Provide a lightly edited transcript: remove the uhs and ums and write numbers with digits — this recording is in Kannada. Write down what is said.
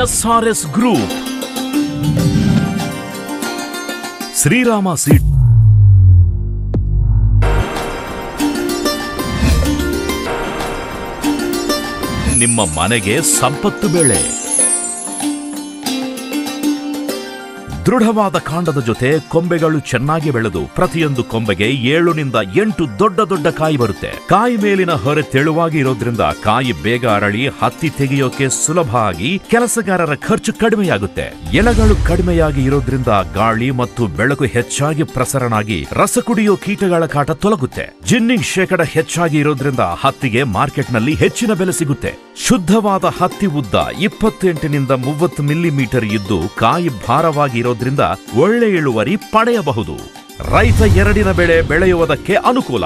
ಎಸ್ಆರ್ಎಸ್ ಗ್ರೂಪ್, ಶ್ರೀರಾಮ ಸೀಡ್, ನಿಮ್ಮ ಮನೆಗೆ ಸಂಪತ್ತು ಬೆಳೆ. ದೃಢವಾದ ಕಾಂಡದ ಜೊತೆ ಕೊಂಬೆಗಳು ಚೆನ್ನಾಗಿ ಬೆಳೆದು ಪ್ರತಿಯೊಂದು ಕೊಂಬೆಗೆ 7 ನಿಂದ 8 ದೊಡ್ಡ ದೊಡ್ಡ ಕಾಯಿ ಬರುತ್ತೆ. ಕಾಯಿ ಮೇಲಿನ ಹೊರೆ ತೆಳುವಾಗಿ ಇರೋದ್ರಿಂದ ಕಾಯಿ ಬೇಗ ಅರಳಿ ಹತ್ತಿ ತೆಗೆಯೋಕೆ ಸುಲಭ ಆಗಿ ಕೆಲಸಗಾರರ ಖರ್ಚು ಕಡಿಮೆಯಾಗುತ್ತೆ. ಎಲೆಗಳು ಕಡಿಮೆಯಾಗಿ ಇರೋದ್ರಿಂದ ಗಾಳಿ ಮತ್ತು ಬೆಳಕು ಹೆಚ್ಚಾಗಿ ಪ್ರಸರಣಾಗಿ ರಸ ಕುಡಿಯೋ ಕೀಟಗಳ ಕಾಟ ತೊಲಗುತ್ತೆ. ಜಿನ್ನಿಂಗ್ ಶೇಕಡ ಹೆಚ್ಚಾಗಿ ಇರೋದ್ರಿಂದ ಹತ್ತಿಗೆ ಮಾರ್ಕೆಟ್ನಲ್ಲಿ ಹೆಚ್ಚಿನ ಬೆಲೆ ಸಿಗುತ್ತೆ. ಶುದ್ಧವಾದ ಹತ್ತಿ ಉದ್ದ 28 ನಿಂದ 30 ಮಿಲಿಮೀಟರ್ ಇದ್ದು ಕಾಯಿ ಭಾರವಾಗಿ ಇರೋದ್ರಿಂದ ಒಳ್ಳೆ ಇಳುವರಿ ಪಡೆಯಬಹುದು. ರೈತ ಎರಡಿನ ಬೆಳೆ ಬೆಳೆಯುವುದಕ್ಕೆ ಅನುಕೂಲ.